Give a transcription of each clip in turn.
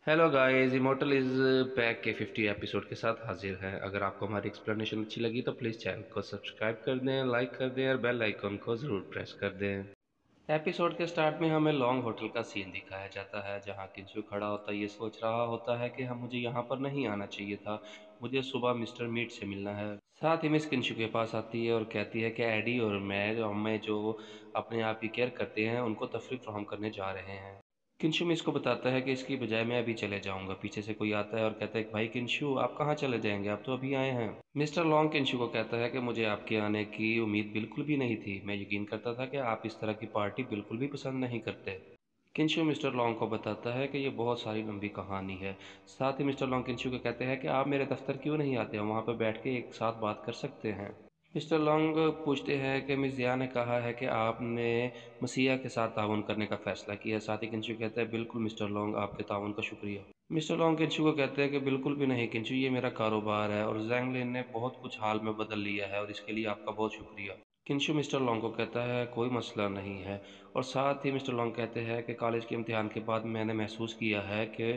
Hello guys, immortal is back के 50 episode के साथ हाजिर है। अगर आपको हमारी एक्सप्लेनेशन अच्छी लगी तो प्लीज़ चैनल को सब्सक्राइब कर दें, लाइक कर दें और बेल आइकन को ज़रूर प्रेस कर दें। एपिसोड के स्टार्ट में हमें लॉन्ग होटल का सीन दिखाया जाता है, जहां किंशु खड़ा होता ये सोच रहा होता है कि हम मुझे यहाँ पर नहीं आना चाहिए था, मुझे सुबह मिस्टर मीट से मिलना है। साथ ही मिस किंशु के पास आती है और कहती है कि एडी और मैं हमें जो अपने आप की केयर करते हैं उनको तफरीह फराहम करने जा रहे हैं। किंशु मिस को बताता है कि इसकी बजाय मैं अभी चले जाऊंगा। पीछे से कोई आता है और कहता है कि भाई किंशु, आप कहाँ चले जाएंगे, आप तो अभी आए हैं। मिस्टर लॉन्ग किंशु को कहता है कि मुझे आपके आने की उम्मीद बिल्कुल भी नहीं थी, मैं यकीन करता था कि आप इस तरह की पार्टी बिल्कुल भी पसंद नहीं करते। किंशु मिस्टर लॉन्ग को बताता है कि ये बहुत सारी लंबी कहानी है। साथ ही मिस्टर लॉन्ग किंशु को कहते हैं कि आप मेरे दफ्तर क्यों नहीं आते, हम वहाँ पर बैठ के एक साथ बात कर सकते हैं। मिस्टर लॉन्ग पूछते हैं कि मिस जिया ने कहा है कि आपने मसीहा के साथ ताउन करने का फ़ैसला किया है। साथ ही किंशु कहता है बिल्कुल मिस्टर लॉन्ग, आपके ताउन का शुक्रिया। मिस्टर लॉन्ग किंशु को कहते हैं कि बिल्कुल भी नहीं किंशु, ये मेरा कारोबार है और ज़ैंग लिन ने बहुत कुछ हाल में बदल लिया है और इसके लिए आपका बहुत शुक्रिया। किंशु मिस्टर लॉन्ग को कहता है कोई मसला नहीं है। और साथ ही मिस्टर लॉन्ग कहते हैं कि कॉलेज के इम्तिहान के बाद मैंने महसूस किया है कि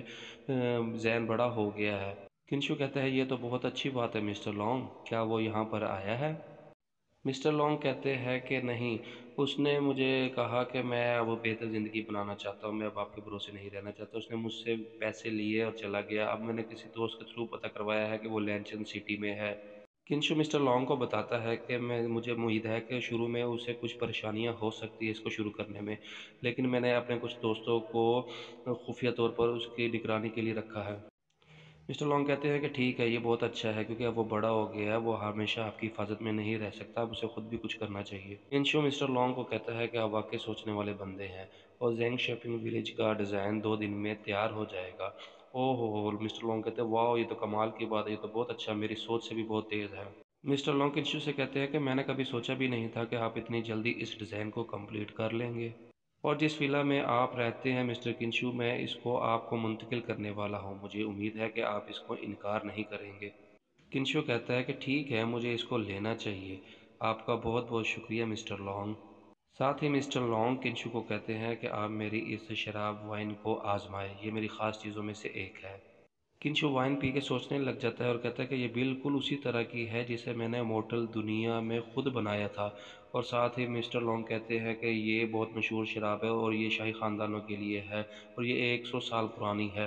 जैन बड़ा हो गया है। किंशु कहता है ये तो बहुत अच्छी बात है मिस्टर लॉन्ग, क्या वो यहाँ पर आया है। मिस्टर लॉन्ग कहते हैं कि नहीं, उसने मुझे कहा कि मैं अब बेहतर ज़िंदगी बनाना चाहता हूँ, मैं अब आपके भरोसे नहीं रहना चाहता। उसने मुझसे पैसे लिए और चला गया। अब मैंने किसी दोस्त के थ्रू पता करवाया है कि वो लैनचन सिटी में है। किंशु मिस्टर लॉन्ग को बताता है कि मुझे उम्मीद है कि शुरू में उसे कुछ परेशानियां हो सकती है इसको शुरू करने में, लेकिन मैंने अपने कुछ दोस्तों को खुफिया तौर पर उसकी निगरानी के लिए रखा है। मिस्टर लॉन्ग कहते हैं कि ठीक है, ये बहुत अच्छा है क्योंकि अब वो बड़ा हो गया है, वो हमेशा आपकी हिफाजत में नहीं रह सकता, अब उसे खुद भी कुछ करना चाहिए। इंशो मिस्टर लॉन्ग को कहता है कि आप वाकई सोचने वाले बंदे हैं और जेंग शॉपिंग विलेज का डिज़ाइन 2 दिन में तैयार हो जाएगा। ओह हो, मिस्टर लॉन्ग कहते हैं वाह, ये तो कमाल की बात है, ये तो बहुत अच्छा, मेरी सोच से भी बहुत तेज़ है। मिस्टर लॉन्ग इंशो से कहते हैं कि मैंने कभी सोचा भी नहीं था कि आप इतनी जल्दी इस डिज़ाइन को कंप्लीट कर लेंगे। और जिस विला में आप रहते हैं मिस्टर किंशु, मैं इसको आपको मुंतकिल करने वाला हूँ, मुझे उम्मीद है कि आप इसको इनकार नहीं करेंगे। किंशु कहता है कि ठीक है, मुझे इसको लेना चाहिए, आपका बहुत बहुत शुक्रिया मिस्टर लॉन्ग। साथ ही मिस्टर लॉन्ग किंशु को कहते हैं कि आप मेरी इस शराब वाइन को आजमाएं, ये मेरी ख़ास चीज़ों में से एक है। किंशु वाइन पी के सोचने लग जाता है और कहता है कि ये बिल्कुल उसी तरह की है जिसे मैंने मोर्टल दुनिया में खुद बनाया था। और साथ ही मिस्टर लॉन्ग कहते हैं कि ये बहुत मशहूर शराब है और ये शाही ख़ानदानों के लिए है और ये 100 साल पुरानी है।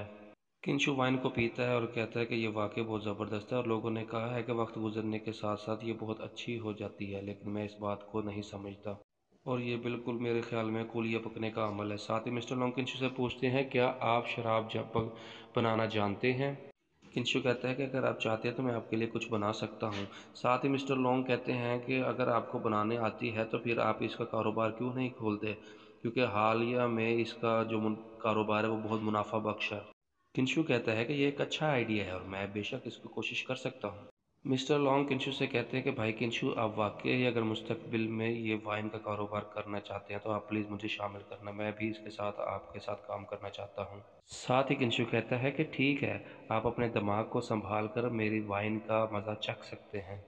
किंशु वाइन को पीता है और कहता है कि ये वाकई बहुत ज़बरदस्त है और लोगों ने कहा है कि वक्त गुजरने के साथ साथ ये बहुत अच्छी हो जाती है, लेकिन मैं इस बात को नहीं समझता और ये बिल्कुल मेरे ख्याल में कुलिया पकने का अमल है। साथ ही मिस्टर लॉन्ग किंशु से पूछते हैं क्या आप शराब जब बनाना जानते हैं। किंशु कहता है कि अगर आप चाहते हैं तो मैं आपके लिए कुछ बना सकता हूँ। साथ ही मिस्टर लॉन्ग कहते हैं कि अगर आपको बनाने आती है तो फिर आप इसका कारोबार क्यों नहीं खोलते, क्योंकि हालिया में इसका जो कारोबार है वो बहुत मुनाफा बख्श है। किंशु कहता है कि ये एक अच्छा आइडिया है और मैं बेशक इसको कोशिश कर सकता हूँ। मिस्टर लॉन्ग किंशु से कहते हैं कि भाई किंशु, आप वाकई अगर मुस्तकबिल में ये वाइन का कारोबार करना चाहते हैं तो आप प्लीज़ मुझे शामिल करना, मैं भी इसके साथ आपके साथ काम करना चाहता हूँ। साथ ही किंशु कहता है कि ठीक है, आप अपने दिमाग को संभाल कर मेरी वाइन का मज़ा चख सकते हैं।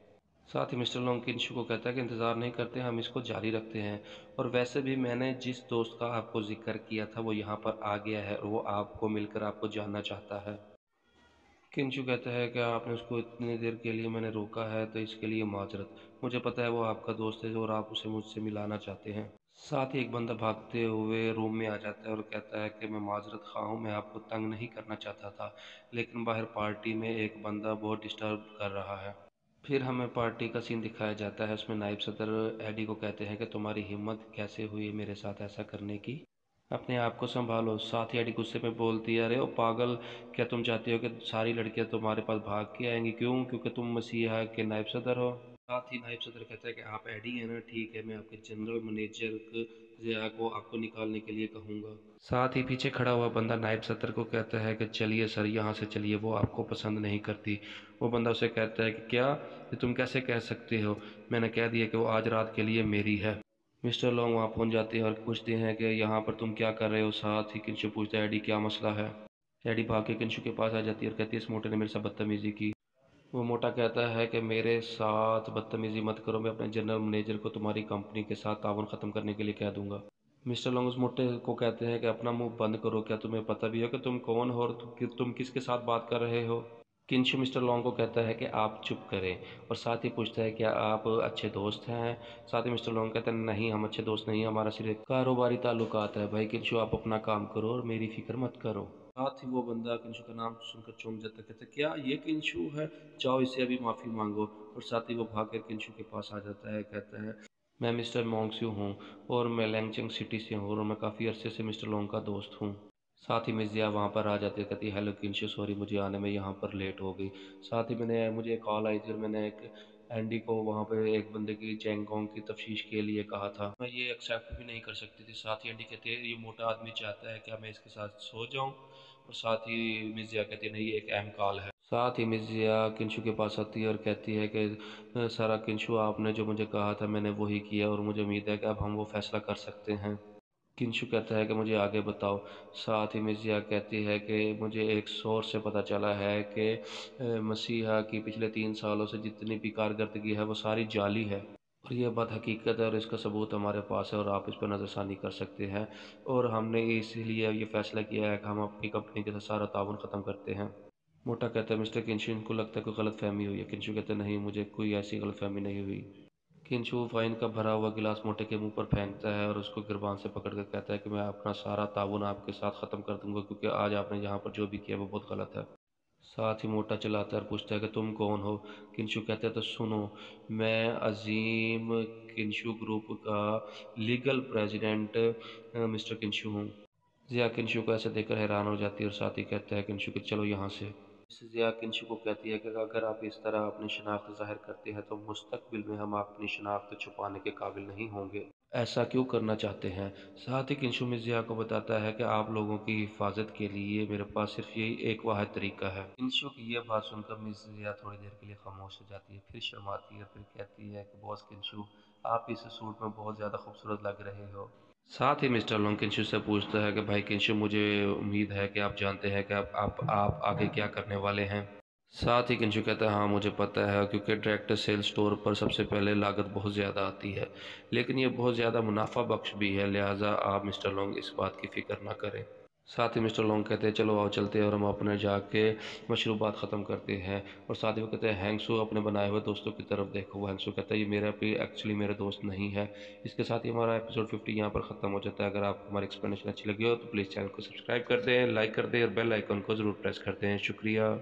साथ ही मिस्टर लॉन्ग किंशु को कहता है कि इंतज़ार नहीं करते, हम इसको जारी रखते हैं। और वैसे भी मैंने जिस दोस्त का आपको जिक्र किया था वो यहाँ पर आ गया है और वो आपको मिलकर आपको जानना चाहता है। किंशु कहता है कि आपने उसको इतनी देर के लिए मैंने रोका है तो इसके लिए माजरत, मुझे पता है वो आपका दोस्त है और आप उसे मुझसे मिलाना चाहते हैं। साथ ही एक बंदा भागते हुए रूम में आ जाता है और कहता है कि मैं माजरत खा हूँ, मैं आपको तंग नहीं करना चाहता था, लेकिन बाहर पार्टी में एक बंदा बहुत डिस्टर्ब कर रहा है। फिर हमें पार्टी का सीन दिखाया जाता है, उसमें नायब सदर एडी को कहते हैं कि तुम्हारी हिम्मत कैसे हुई मेरे साथ ऐसा करने की, अपने आप को संभालो। साथ ही एडी गुस्से में बोलती है, अरे ओ पागल, क्या तुम चाहती हो कि सारी लड़कियां तुम्हारे पास भाग के आएंगी, क्यों, क्योंकि तुम मसीहा के नायब सदर हो। साथ ही नायब सदर कहता है कि आप एडी हैं ना, ठीक है, मैं आपके जनरल मैनेजर ज़िया को आपको निकालने के लिए कहूँगा। साथ ही पीछे खड़ा हुआ बंदा नायब सदर को कहता है कि चलिए सर, यहाँ से चलिए, वो आपको पसंद नहीं करती। वो बंदा उसे कहता है कि क्या, ये तुम कैसे कह सकते हो, मैंने कह दिया कि वो आज रात के लिए मेरी है। मिस्टर लॉन्ग वहाँ पहुँच जाते हैं और पूछते हैं कि यहाँ पर तुम क्या कर रहे हो। साथ ही किंशु पूछता है एडी क्या मसला है। एडी भाग के किंशु के पास आ जाती है और कहती है इस मोटे ने मेरे साथ बदतमीज़ी की। वो मोटा कहता है कि मेरे साथ बदतमीज़ी मत करो, मैं अपने जनरल मैनेजर को तुम्हारी कंपनी के साथ ताउन ख़त्म करने के लिए कह दूंगा। मिस्टर लॉन्ग उस मोटे को कहते हैं कि अपना मुंह बंद करो, क्या तुम्हें पता भी हो कि तुम कौन हो और तुम किसके साथ बात कर रहे हो। किंशु मिस्टर लॉन्ग को कहता है कि आप चुप करें और साथ ही पूछता है क्या आप अच्छे दोस्त हैं। साथ ही मिस्टर लॉन्ग कहते हैं नहीं, हम अच्छे दोस्त नहीं, हमारा सिर्फ एक कारोबारी ताल्लुकात है। भाई किंशु, आप अपना काम करो और मेरी फिक्र मत करो। साथ ही वो बंदा किंशु का नाम सुनकर चौंक जाता है, कहता है क्या ये किंशु है, जाओ इससे अभी माफ़ी मांगो। और साथ ही वो भागकर किंशु के पास आ जाता है, कहता है मैं मिस्टर मोंगस्यू हूँ और मैं लैंगचंग सिटी से हूँ और मैं काफ़ी अरसे से मिस्टर लोंग का दोस्त हूँ। साथ ही मिस जिया वहाँ पर आ जाती है, कहती है हेलो किंशु, सॉरी मुझे आने में यहाँ पर लेट हो गई। साथ ही मुझे कॉल आई थी और मैंने एक एंडी को वहाँ पर एक बंदे की चेंगोंग की तफ्तीश के लिए कहा था, मैं ये एक्सेप्ट भी नहीं कर सकती थी। साथ ही एंडी कहती है ये मोटा आदमी चाहता है क्या मैं इसके साथ सो जाऊँ। और साथ ही मिस जिया कहती है नहीं, ये एक अहम कॉल है। साथ ही मिस जिया किंशु के पास आती है और कहती है कि सारा किंशु, आपने जो मुझे कहा था मैंने वही किया और मुझे उम्मीद है कि अब हम वो फैसला कर सकते हैं। किंशु कहता है कि मुझे आगे बताओ। साथ ही मिर्ज़िया कहती है कि मुझे एक सोर्स से पता चला है कि मसीहा की पिछले 3 सालों से जितनी भी कारकर्दगी है वो सारी जाली है और ये बात हकीकत है और इसका सबूत हमारे पास है और आप इस पर नज़रसानी कर सकते हैं। और हमने इसीलिए ये फैसला किया है कि हम अपनी कंपनी के साथ सारा ताउन ख़त्म करते हैं। मोटा कहता है मिस्टर किंशु, इनको लगता है कोई गलतफहमी हुई है। किंशु कहते हैं नहीं, मुझे कोई ऐसी गलतफहमी नहीं हुई। किंशु वाइन का भरा हुआ गिलास मोटे के मुंह पर फेंकता है और उसको गिरबान से पकड़कर कहता है कि मैं अपना सारा ताउन आपके साथ ख़त्म कर दूंगा क्योंकि आज आपने यहाँ पर जो भी किया वो बहुत गलत है। साथ ही मोटा चलाता है और पूछता है कि तुम कौन हो। किंशु कहते हैं तो सुनो, मैं अजीम किंशु ग्रुप का लीगल प्रेसिडेंट मिस्टर किंशु हूँ। जिया किंशु को ऐसे देखकर हैरान हो जाती है और साथ ही कहता है किंशु कि चलो यहाँ से। मिसेस जिया किंशु को कहती है कि अगर आप इस तरह अपनी शनाख्त ज़ाहिर करते हैं तो मुस्तकबिल में हम अपनी शनाख्त छुपाने के काबिल नहीं होंगे। ऐसा क्यों करना चाहते हैं। साथ ही किंशु मिस जिया को बताता है कि आप लोगों की हिफाजत के लिए मेरे पास सिर्फ यही एक वाहिद तरीका है। किंशु की यह बात सुनकर मिस जिया थोड़ी देर के लिए खामोश हो जाती है, फिर शर्माती है, फिर कहती है कि बॉस किंशु, आप इस सूट में बहुत ज़्यादा खूबसूरत लग रहे हो। साथ ही मिस्टर लोंग किंशु से पूछता है कि भाई किंशु, मुझे उम्मीद है कि आप जानते हैं कि आप आगे क्या करने वाले हैं। साथ ही किंशु कहता है हाँ मुझे पता है, क्योंकि डायरेक्ट सेल स्टोर पर सबसे पहले लागत बहुत ज़्यादा आती है लेकिन ये बहुत ज़्यादा मुनाफा बख्श भी है, लिहाजा आप मिस्टर लोंग इस बात की फ़िक्र ना करें। साथ ही मिस्टर लोंग कहते हैं चलो आओ चलते हैं और हम अपने जाके मशरूबात ख़त्म करते हैं। और साथ ही वो कहते हैं हैंगसू, अपने बनाए हुए दोस्तों की तरफ देखो। वो हैंगसू कहता है ये मेरा भी एक्चुअली मेरा दोस्त नहीं है। इसके साथ ही हमारा एपिसोड 50 यहाँ पर ख़त्म हो जाता है। अगर आपको हमारी एक्सप्लेनेशन अच्छी लगी हो तो प्लीज़ चैनल को सब्सक्राइब कर दें, लाइक कर दें और बेल आइकन को ज़रूर प्रेस कर दें। शुक्रिया।